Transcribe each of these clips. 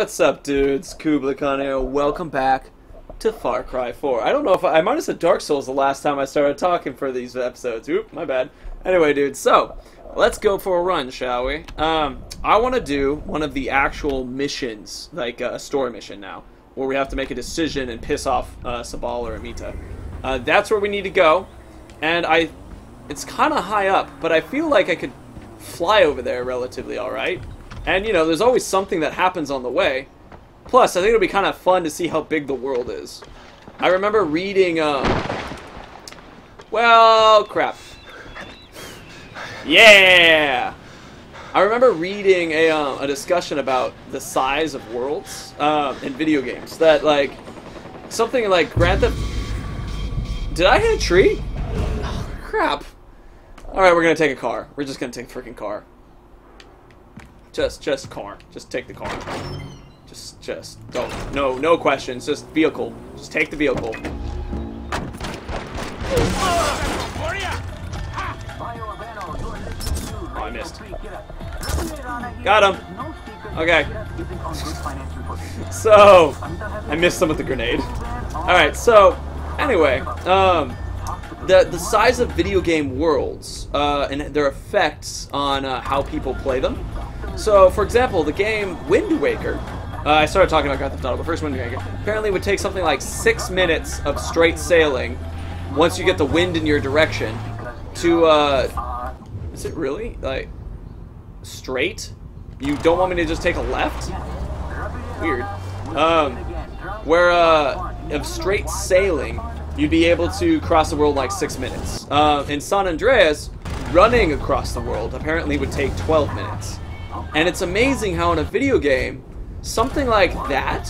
What's up, dudes? Kubla Khan here. Welcome back to Far Cry 4. I don't know if I might have said Dark Souls the last time I started talking for these episodes. Oop, my bad. Anyway, dudes, so let's go for a run, shall we? I want to do one of the actual missions, like a story mission now, where we have to make a decision and piss off Sabal or Amita. That's where we need to go, and it's kind of high up, but I feel like I could fly over there relatively alright. And, you know, there's always something that happens on the way. Plus, I think it'll be kind of fun to see how big the world is. I remember reading, well, crap. Yeah! I remember reading a discussion about the size of worlds in video games. That, like, something like Grand Theft... Did I hit a tree? Oh, crap. Alright, we're gonna take a car. We're just gonna take a freaking car. Just car. Just take the car. Just don't. No questions. Just vehicle. Just take the vehicle. Oh, I missed. Got him. Okay. So, I missed some with the grenade. Alright, so, anyway, the size of video game worlds and their effects on how people play them. So, for example, the game Wind Waker, I started talking about Grand Theft Auto, but first Wind Waker, apparently would take something like 6 minutes of straight sailing, once you get the wind in your direction, to, is it really? Like, straight? You don't want me to just take a left? Weird. Where, of straight sailing, you'd be able to cross the world in like 6 minutes. In San Andreas, running across the world apparently would take 12 minutes. And it's amazing how in a video game, something like that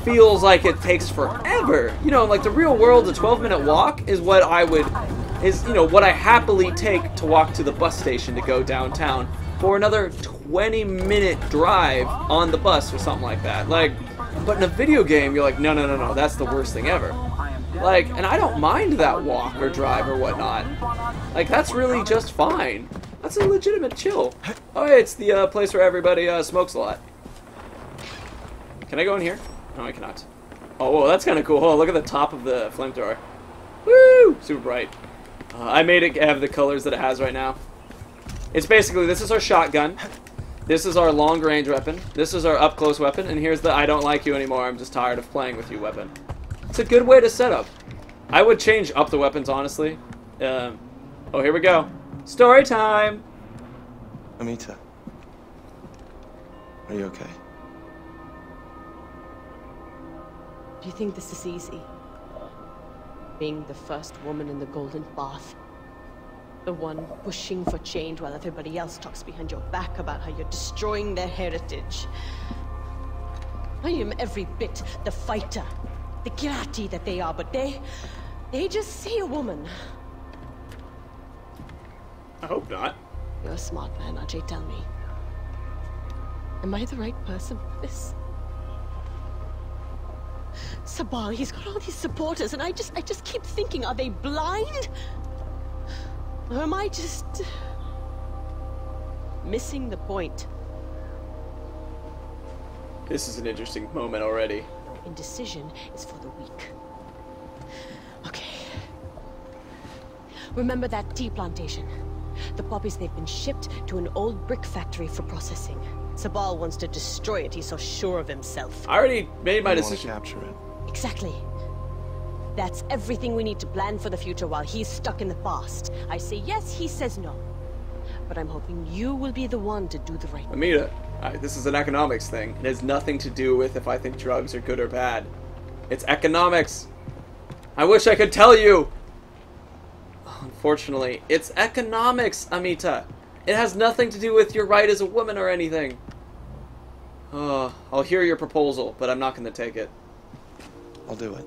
feels like it takes forever. You know, like the real world, a 12-minute walk is what what I happily take to walk to the bus station to go downtown for another 20-minute drive on the bus or something like that. Like, but in a video game, you're like, no, that's the worst thing ever. Like, and I don't mind that walk or drive or whatnot. Like, that's really just fine. That's a legitimate chill. Oh, hey, it's the place where everybody smokes a lot. Can I go in here? No, I cannot. Oh, whoa, that's kind of cool. Oh, look at the top of the flamethrower. Woo! Super bright. I made it have the colors that it has right now. It's basically, this is our shotgun. This is our long-range weapon. This is our up-close weapon. And here's the I don't like you anymore, I'm just tired of playing with you weapon. It's a good way to set up. I would change up the weapons, honestly. Oh, here we go. Story time! Amita. Are you okay? Do you think this is easy? Being the first woman in the Golden Bath. The one pushing for change while everybody else talks behind your back about how you're destroying their heritage. I am every bit the fighter, the Kyrat that they are, but they just see a woman. I hope not. You're a smart man, Ajay, tell me. Am I the right person for this? Sabal, he's got all these supporters, and I just keep thinking, are they blind? Or am I just missing the point? This is an interesting moment already. Indecision is for the weak. Okay. Remember that tea plantation? The poppies, they've been shipped to an old brick factory for processing. Sabal wants to destroy it, he's so sure of himself. I already made my decision. Want to capture it. Exactly. That's everything we need to plan for the future while he's stuck in the past. I say yes, he says no. But I'm hoping you will be the one to do the right thing. Amita, this is an economics thing. It has nothing to do with if I think drugs are good or bad. It's economics. I wish I could tell you. Unfortunately, it's economics, Amita. It has nothing to do with your right as a woman or anything. I'll hear your proposal, but I'm not going to take it. I'll do it.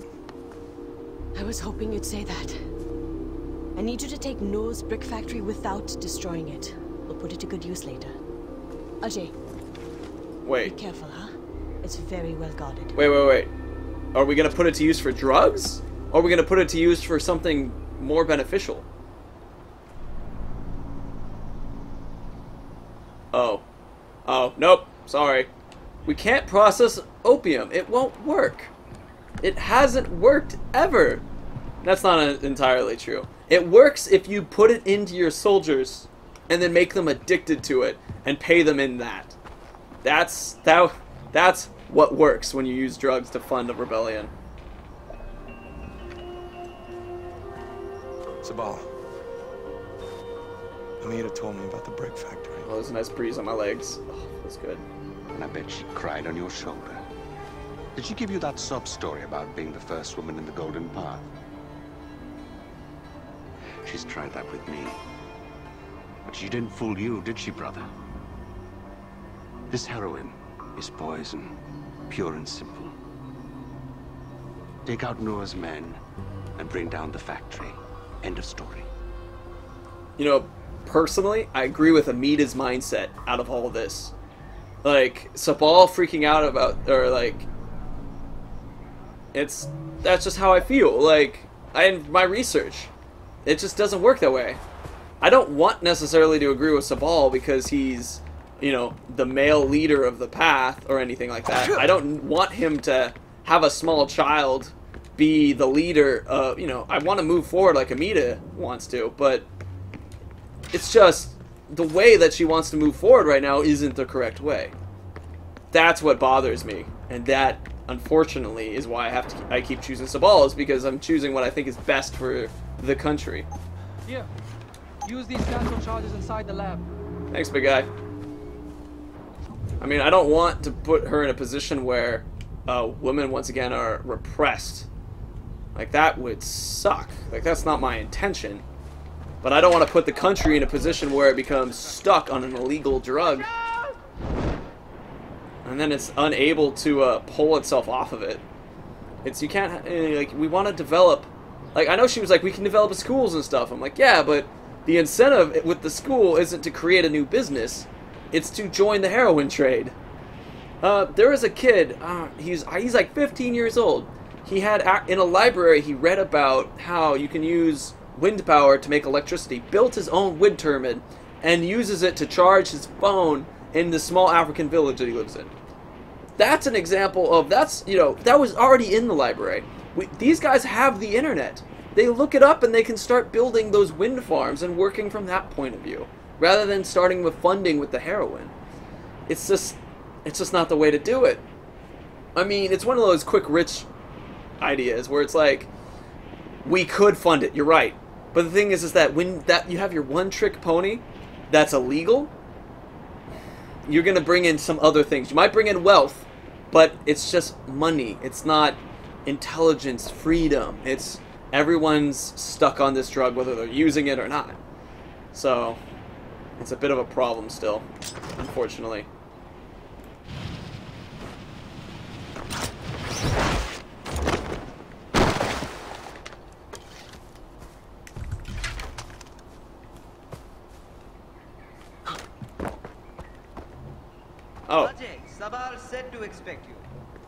I was hoping you'd say that. I need you to take Noah's brick factory without destroying it. We'll put it to good use later. Ajay. Wait. Be careful, huh? It's very well guarded. Wait. Are we going to put it to use for drugs? Or are we going to put it to use for something more beneficial? Oh, nope. Sorry. We can't process opium. It won't work. It hasn't worked ever. That's not entirely true. It works if you put it into your soldiers and then make them addicted to it and pay them in that. That's what works when you use drugs to fund a rebellion. Sabal. Amita told me about the brick factory. Oh, there's a nice breeze on my legs. Oh, feels good. And I bet she cried on your shoulder. Did she give you that sub-story about being the first woman in the Golden Path? She's tried that with me. But she didn't fool you, did she, brother? This heroin is poison, pure and simple. Take out Noah's men and bring down the factory. End of story. You know, personally, I agree with Amita's mindset out of all of this. Like, Sabal freaking out about, or like, that's just how I feel. Like, in my research, it just doesn't work that way. I don't want necessarily to agree with Sabal because he's, you know, the male leader of the path or anything like that. I don't want him to have a small child be the leader of, you know, I want to move forward like Amita wants to, but it's just the way that she wants to move forward right now isn't the correct way. That's what bothers me, and that unfortunately is why I keep choosing Sabal, is because I'm choosing what I think is best for the country. Here, use these cancel charges inside the lab. Thanks, big guy. I mean, I don't want to put her in a position where women once again are repressed. Like, that would suck. Like, that's not my intention. But I don't want to put the country in a position where it becomes stuck on an illegal drug. And then it's unable to pull itself off of it. You can't, like, we want to develop, like, I know she was like, we can develop schools and stuff. I'm like, yeah, but the incentive with the school isn't to create a new business. It's to join the heroin trade. There is a kid, he's like 15 years old. He had, in a library, he read about how you can use wind power to make electricity, built his own wind turbine, and uses it to charge his phone in the small African village that he lives in. That's an example of, you know, that was already in the library. These guys have the internet. They look it up and they can start building those wind farms and working from that point of view, rather than starting with funding with the heroin. It's just not the way to do it. I mean, it's one of those quick rich ideas where it's like, we could fund it, you're right. But the thing is that when you have your one-trick pony that's illegal, you're going to bring in some other things. You might bring in wealth, but it's just money. It's not intelligence, freedom. It's everyone's stuck on this drug whether they're using it or not. So it's a bit of a problem still, unfortunately. Oh. Sabal said to expect you.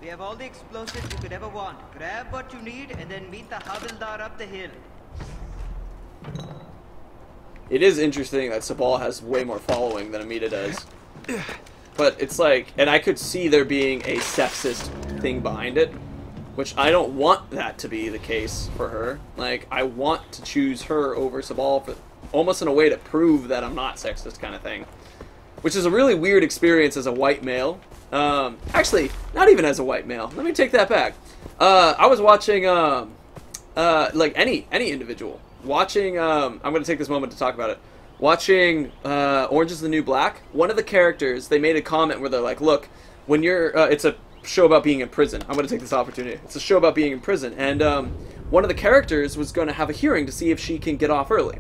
We have all the explosives you could ever want. Grab what you need and then meet the Havildar up the hill. It is interesting that Sabal has way more following than Amita does. But it's like, and I could see there being a sexist thing behind it, which I don't want that to be the case for her. Like, I want to choose her over Sabal for almost in a way to prove that I'm not sexist kind of thing. Which is a really weird experience as a white male. Actually, not even as a white male. Let me take that back. I was watching, like any individual. Watching, I'm going to take this moment to talk about it. Watching Orange is the New Black. One of the characters, they made a comment where they're like, look, when you're, it's a show about being in prison. I'm going to take this opportunity. It's a show about being in prison. And one of the characters was going to have a hearing to see if she can get off early.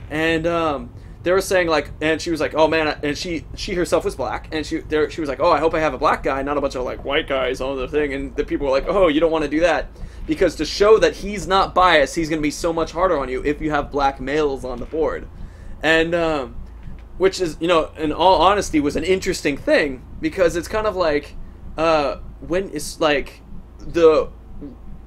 And they were saying, like, and she was like, oh man, and she herself was black, and she was like, oh, I hope I have a black guy, not a bunch of like white guys on the thing. And the people were like, oh, you don't want to do that, because to show that he's not biased, he's going to be so much harder on you if you have black males on the board. And which is, you know, in all honesty, was an interesting thing, because it's kind of like when it's like the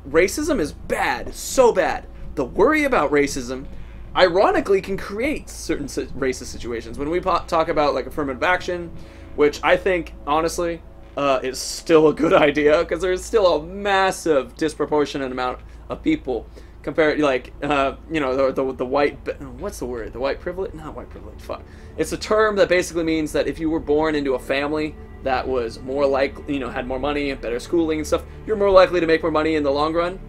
racism is bad, it's so bad. The worry about racism ironically can create certain racist situations. When we talk about like affirmative action, which I think honestly is still a good idea, because there's still a massive disproportionate amount of people compared, like, you know, the white, what's the word? The white privilege? Not white privilege, fuck. It's a term that basically means that if you were born into a family that was more likely, you know, had more money and better schooling and stuff, you're more likely to make more money in the long run.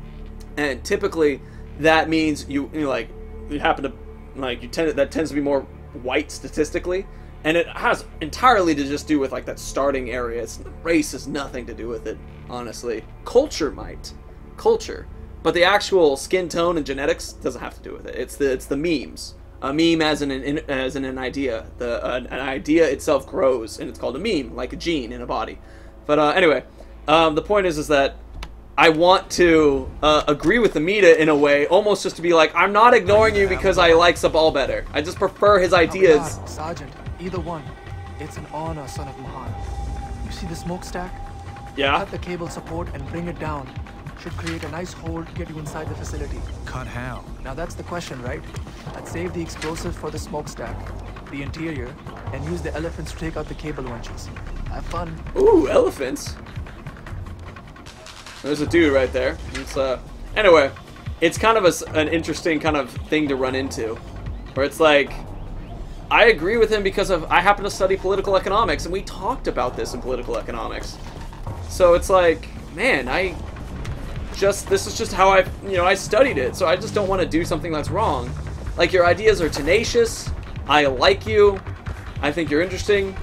And typically that means you like, you happen to, like, that tends to be more white statistically. And it has entirely to just do with, like, that starting area. Race has nothing to do with it, honestly. Culture might. Culture. But the actual skin tone and genetics doesn't have to do with it. It's the memes. A meme as an idea. An idea itself grows, and it's called a meme, like a gene in a body. But anyway, the point is that I want to agree with Amita in a way, almost just to be like, I'm not ignoring you because I like Sabal better. I just prefer his ideas. Sergeant, either one. It's an honor, son of Mahan. You see the smokestack? Yeah. Cut the cable support and bring it down. Should create a nice hole to get you inside the facility. Cut how? Now that's the question, right? I'd save the explosive for the smokestack, the interior, and use the elephants to take out the cable winches. Have fun. Ooh, elephants. There's a dude right there. It's anyway, it's kind of an interesting kind of thing to run into, where it's like, I agree with him because I happen to study political economics, and we talked about this in political economics. So it's like, man, this is just how I studied it, so I just don't want to do something that's wrong. Like, your ideas are tenacious, I like you, I think you're interesting,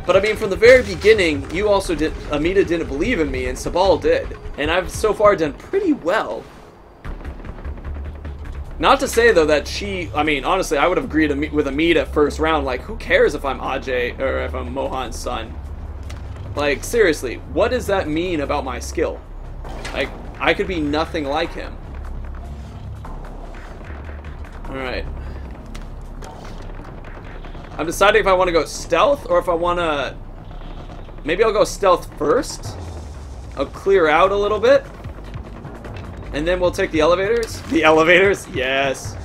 but I mean, from the very beginning, you also Amita didn't believe in me, and Sabal did, and I've so far done pretty well. Not to say, though, that I mean, honestly, I would have agreed with Amita first round. Like, who cares if I'm Ajay, or if I'm Mohan's son? Like, seriously, what does that mean about my skill? Like, I could be nothing like him. Alright. I'm deciding if I want to go stealth, or if I want to... Maybe I'll go stealth first. I'll clear out a little bit. And then we'll take the elevators? The elevators? Yes.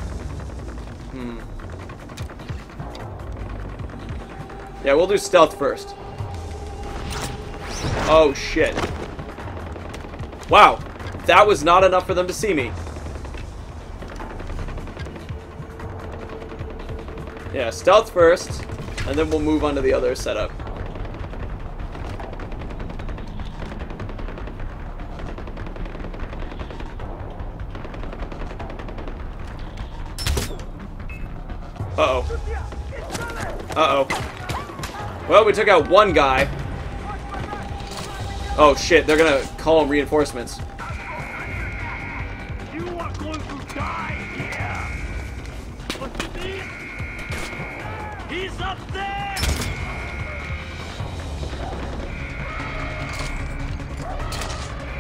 Yeah, we'll do stealth first. Oh, shit. Wow. That was not enough for them to see me. Yeah, stealth first, and then we'll move on to the other setup. Uh-oh. Uh-oh. Well, we took out one guy. Oh, shit, they're gonna call him reinforcements. You are going to die here! What do you mean? He's up there!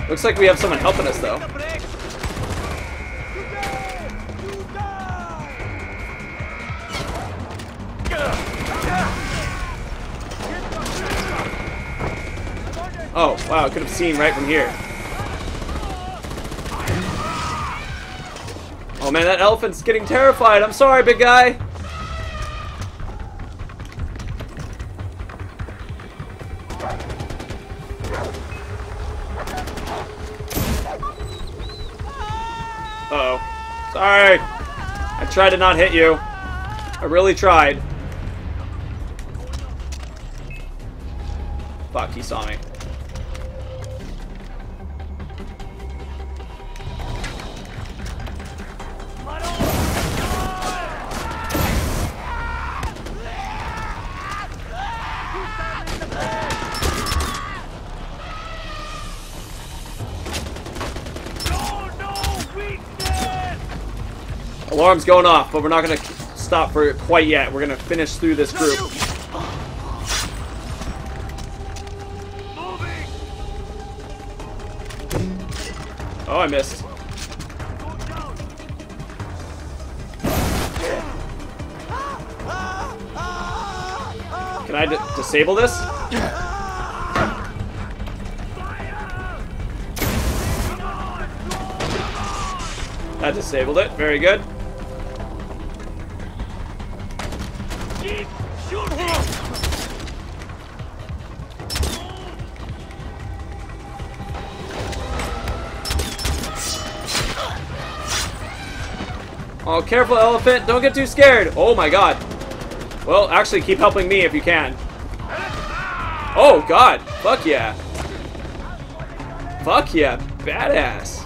Looks like we have someone helping us, though. Oh, wow, I could have seen right from here. Oh man, that elephant's getting terrified. I'm sorry, big guy. Uh-oh. Sorry. I tried to not hit you. I really tried. Fuck, he saw me. Alarm's going off, but we're not going to stop for it quite yet. We're going to finish through this group. Oh, I missed. Can I disable this? That disabled it. Very good. Oh, careful, elephant. Don't get too scared. Oh, my God. Well, actually, keep helping me if you can. Oh, God. Fuck yeah. Fuck yeah. Badass.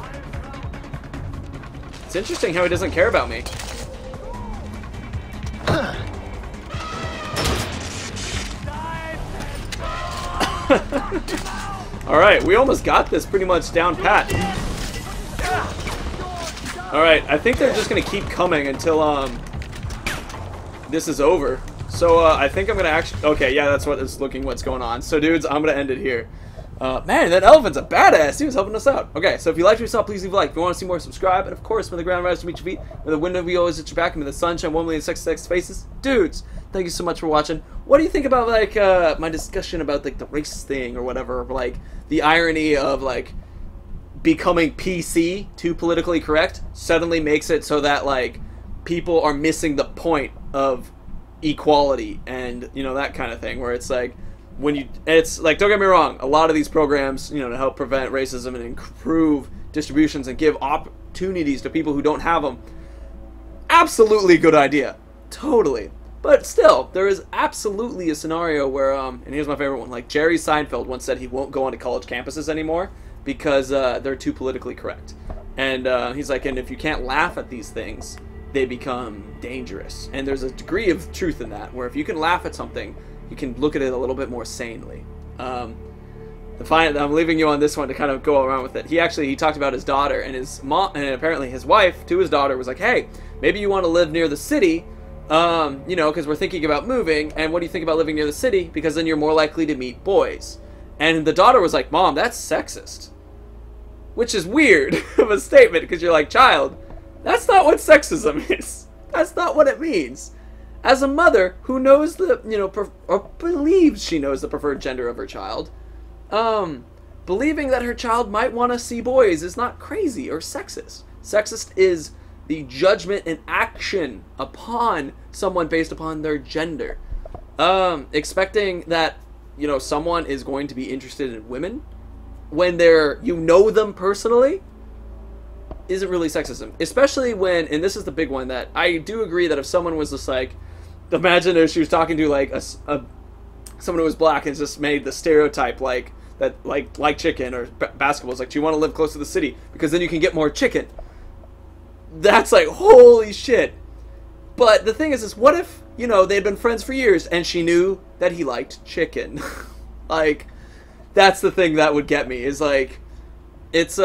It's interesting how he doesn't care about me. Alright, we almost got this pretty much down pat. Alright, I think they're just gonna keep coming until this is over. So I think I'm gonna actually... Okay, yeah, that's what is looking what's going on. So dudes, I'm gonna end it here. Man, that elephant's a badass. He was helping us out. Okay, so if you liked what you saw, please leave a like. If you want to see more, subscribe. And of course, when the ground rises to meet your feet, when the wind of you always at your back, and when the sun shine warmly in sex faces. Dudes, thank you so much for watching. What do you think about, like, my discussion about, like, the race thing or whatever? Like, the irony of, like, becoming PC, too politically correct, suddenly makes it so that, like, people are missing the point of equality and, you know, that kind of thing, where it's like, when you, it's like, don't get me wrong, a lot of these programs, you know, to help prevent racism and improve distributions and give opportunities to people who don't have them, absolutely good idea, totally. But still, there is absolutely a scenario where, and here's my favorite one, like Jerry Seinfeld once said he won't go onto college campuses anymore because they're too politically correct. And he's like, and if you can't laugh at these things, they become dangerous. And there's a degree of truth in that, where if you can laugh at something, you can look at it a little bit more sanely. I'm leaving you on this one to kind of go around with it. He talked about his daughter, and his mom, and apparently his wife to his daughter was like, hey, maybe you want to live near the city, you know, because we're thinking about moving, and what do you think about living near the city? Because then you're more likely to meet boys. And the daughter was like, Mom, that's sexist. Which is weird of a statement, because you're like, child, that's not what sexism is. That's not what it means. As a mother who knows the, you know, or believes she knows the preferred gender of her child, believing that her child might want to see boys is not crazy or sexist. Sexist is the judgment and action upon someone based upon their gender. Expecting that, you know, someone is going to be interested in women when you know them personally isn't really sexism. Especially when, and this is the big one, that I do agree that if someone was just like, imagine if she was talking to like someone who was black and just made the stereotype like that, like chicken or basketball. It's like, do you want to live close to the city because then you can get more chicken? That's like, holy shit. But the thing is what if, you know, they'd been friends for years and she knew that he liked chicken? Like, that's the thing that would get me, is like, it's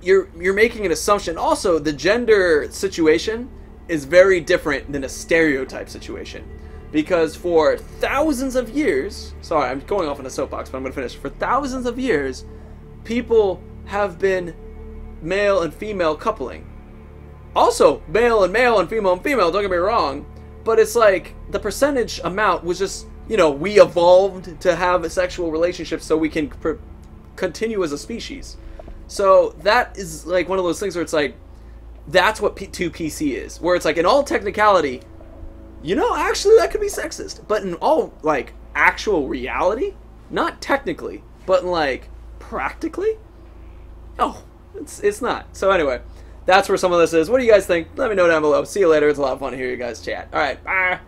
you're making an assumption. Also, the gender situation is very different than a stereotype situation, because for thousands of years, sorry, I'm going off on a soapbox, but I'm going to finish. For thousands of years, people have been male and female coupling. Also, male and male and female, don't get me wrong, but it's like the percentage amount was just, you know, we evolved to have a sexual relationship so we can continue as a species. So that is like one of those things where it's like, that's what 2PC is, where it's like, in all technicality, you know, actually that could be sexist, but in all, like, actual reality, not technically, but in, like, practically, oh, it's not. So anyway, that's where some of this is. What do you guys think? Let me know down below. See you later. It's a lot of fun to hear you guys chat. All right, bye.